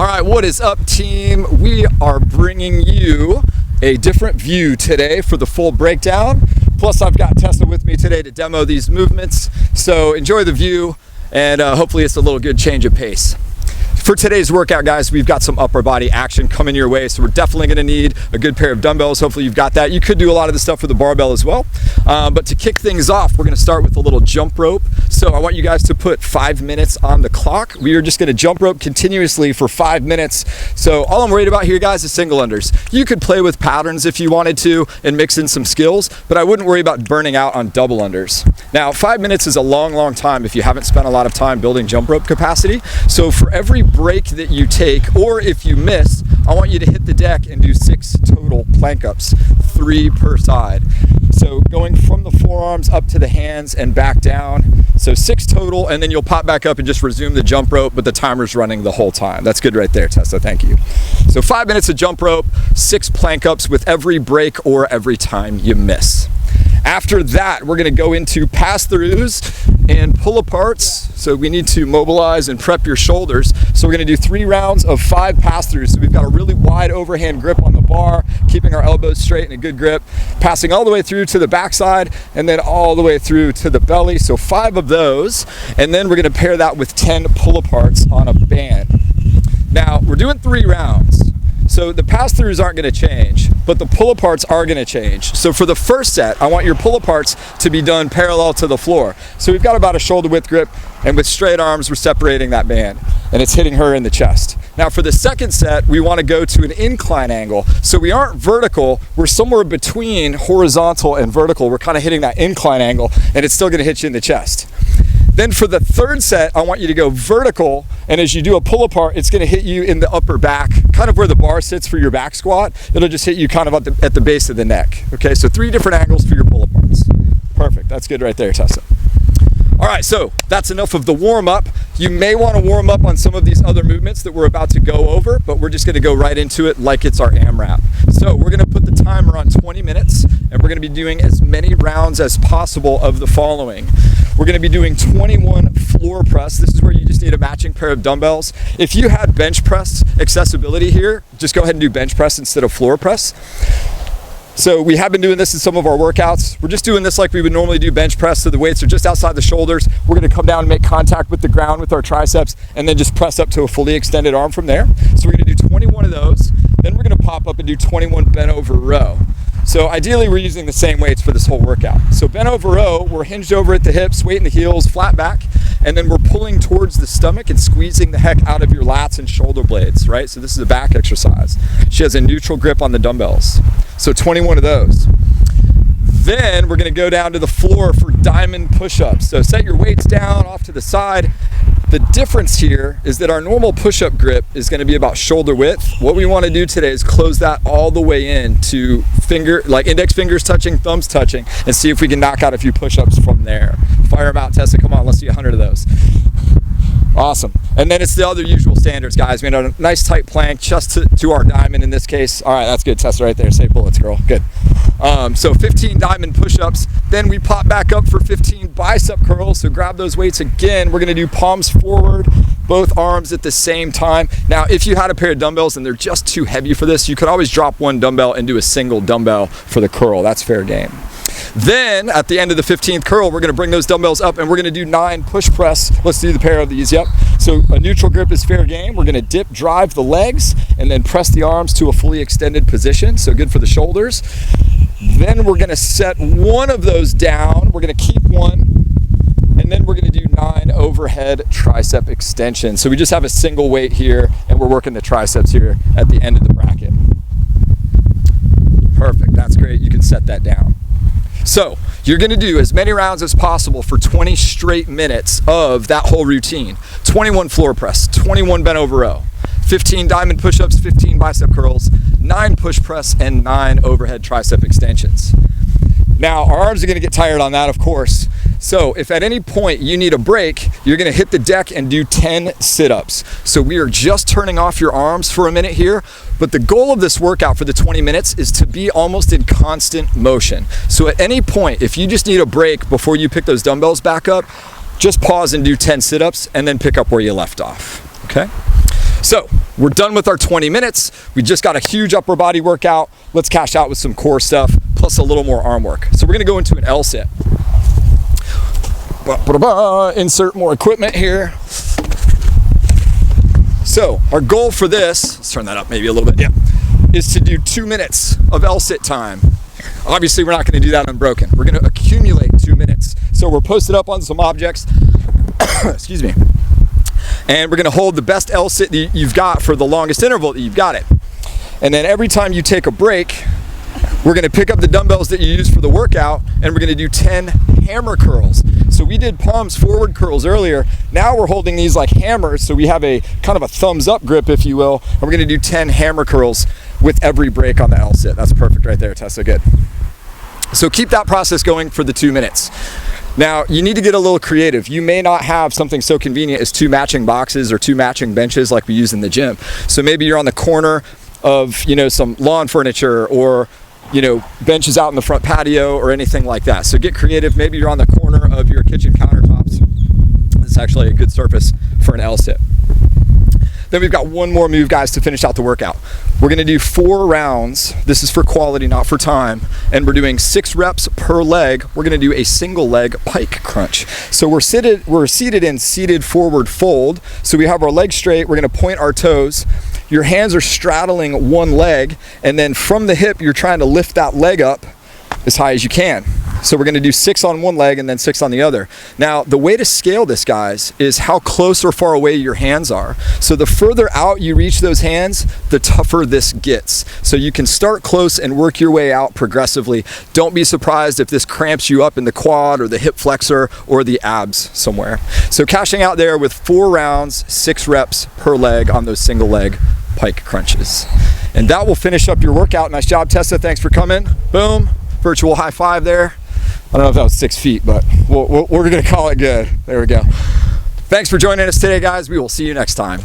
All right, what is up, team? We are bringing you a different view today for the full breakdown. Plus, I've got Tessa with me today to demo these movements. So enjoy the view, and hopefully it's a little good change of pace. For today's workout, guys, we've got some upper body action coming your way, so we're definitely going to need a good pair of dumbbells. Hopefully you've got that. You could do a lot of the stuff with the barbell as well, but to kick things off, we're going to start with a little jump rope. So I want you guys to put 5 minutes on the clock. We are just going to jump rope continuously for 5 minutes. So all I'm worried about here, guys, is single unders. You could play with patterns if you wanted to and mix in some skills, but I wouldn't worry about burning out on double unders. Now, 5 minutes is a long time if you haven't spent a lot of time building jump rope capacity. So for every break that you take, or if you miss, I want you to hit the deck and do 6 total plank ups, 3 per side. So going from the forearms up to the hands and back down. So 6 total, and then you'll pop back up and just resume the jump rope, but the timer's running the whole time. That's good right there, Tessa, thank you. So 5 minutes of jump rope, 6 plank ups with every break or every time you miss. After that, we're gonna go into pass-throughs and pull-aparts. So we need to mobilize and prep your shoulders. So we're gonna do 3 rounds of 5 pass-throughs. So we've got a really wide overhand grip on the bar, keeping our elbows straight and a good grip, passing all the way through to the backside, and then all the way through to the belly. So 5 of those, and then we're gonna pair that with 10 pull-aparts on a band. Now, we're doing 3 rounds. So the pass-throughs aren't going to change, but the pull-aparts are going to change. So for the first set, I want your pull-aparts to be done parallel to the floor. So we've got about a shoulder width grip, and with straight arms, we're separating that band, and it's hitting her in the chest. Now for the second set, we want to go to an incline angle. So we aren't vertical, we're somewhere between horizontal and vertical. We're kind of hitting that incline angle, and it's still going to hit you in the chest. Then for the third set, I want you to go vertical, and as you do a pull apart, it's gonna hit you in the upper back, kind of where the bar sits for your back squat. It'll just hit you kind of at the base of the neck. Okay, so 3 different angles for your pull aparts. Perfect, that's good right there, Tessa. All right, so that's enough of the warm up. You may wanna warm up on some of these other movements that we're about to go over, but we're just gonna go right into it like it's our AMRAP. So we're gonna put the timer on 20 minutes, and we're gonna be doing as many rounds as possible of the following. We're gonna be doing 21 floor press. This is where you just need a matching pair of dumbbells. If you had bench press accessibility here, just go ahead and do bench press instead of floor press. So we have been doing this in some of our workouts. We're just doing this like we would normally do bench press, so the weights are just outside the shoulders. We're gonna come down and make contact with the ground with our triceps, and then just press up to a fully extended arm from there. So we're gonna do 21 of those. Then we're gonna pop up and do 21 bent over row. So ideally we're using the same weights for this whole workout. So bent over row, we're hinged over at the hips, weight in the heels, flat back, and then we're pulling towards the stomach and squeezing the heck out of your lats and shoulder blades, right? So this is a back exercise. She has a neutral grip on the dumbbells. So 21 of those. Then we're gonna go down to the floor for diamond push-ups. So set your weights down off to the side. The difference here is that our normal push-up grip is gonna be about shoulder width. What we wanna do today is close that all the way in to like index fingers touching, thumbs touching, and see if we can knock out a few push-ups from there. Fire them out, Tessa, come on, let's see 100 of those. Awesome. And then it's the other usual standards, guys. We had a nice tight plank, just to our diamond in this case. All right, that's good, Tessa, right there. Say bullets, girl, good. So 15 diamond push-ups. Then we pop back up for 15 bicep curls. So grab those weights again. We're gonna do palms forward, both arms at the same time. Now, if you had a pair of dumbbells and they're just too heavy for this, you could always drop one dumbbell and do a single dumbbell for the curl. That's fair game. Then at the end of the 15th curl, we're gonna bring those dumbbells up and we're gonna do 9 push press. Let's do the pair of these, yep. So a neutral grip is fair game. We're gonna dip, drive the legs, and then press the arms to a fully extended position. So good for the shoulders. Then we're gonna set one of those down. We're gonna keep one, and then we're gonna do 9 overhead tricep extensions. So we just have a single weight here, and we're working the triceps here at the end of the bracket. Perfect, that's great. You can set that down. So you're gonna do as many rounds as possible for 20 straight minutes of that whole routine. 21 floor press, 21 bent over row, 15 diamond push-ups, 15 bicep curls, 9 push press, and 9 overhead tricep extensions. Now, our arms are gonna get tired on that, of course. So if at any point you need a break, you're gonna hit the deck and do 10 sit-ups. So we are just turning off your arms for a minute here, but the goal of this workout for the 20 minutes is to be almost in constant motion. So at any point, if you just need a break before you pick those dumbbells back up, just pause and do 10 sit-ups and then pick up where you left off, okay? So We're done with our 20 minutes. We just got a huge upper body workout. Let's cash out with some core stuff, plus a little more arm work. So we're gonna go into an L sit. Insert more equipment here. So our goal for this, let's turn that up maybe a little bit, yeah, is to do 2 minutes of L sit time. Obviously, we're not gonna do that unbroken. We're gonna accumulate 2 minutes. So we're posted up on some objects, excuse me, and we're gonna hold the best L sit that you've got for the longest interval that you've got it. And then every time you take a break, we're gonna pick up the dumbbells that you use for the workout, and we're gonna do 10 hammer curls. So we did palms forward curls earlier. Now we're holding these like hammers, so we have a kind of a thumbs up grip, if you will, and we're gonna do 10 hammer curls with every break on the L sit. That's perfect right there, Tessa, good. So keep that process going for the 2 minutes. Now, you need to get a little creative. You may not have something so convenient as 2 matching boxes or 2 matching benches like we use in the gym. So maybe you're on the corner of, you know, some lawn furniture, or, you know, benches out in the front patio or anything like that. So get creative. Maybe you're on the corner of your kitchen countertops. It's actually a good surface for an L sit. Then we've got one more move, guys, to finish out the workout. We're gonna do 4 rounds. This is for quality, not for time. And we're doing 6 reps per leg. We're gonna do a single leg pike crunch. So we're seated in seated forward fold. So we have our legs straight. We're gonna point our toes. Your hands are straddling one leg, and then from the hip, you're trying to lift that leg up as high as you can. So we're gonna do 6 on one leg and then 6 on the other. Now, the way to scale this, guys, is how close or far away your hands are. So the further out you reach those hands, the tougher this gets. So you can start close and work your way out progressively. Don't be surprised if this cramps you up in the quad or the hip flexor or the abs somewhere. So cashing out there with 4 rounds, 6 reps per leg on those single leg pike crunches. And that will finish up your workout. Nice job, Tessa, thanks for coming. Boom, virtual high five there. I don't know if that was 6 feet, but we're gonna call it good. There we go. Thanks for joining us today, guys. We will see you next time.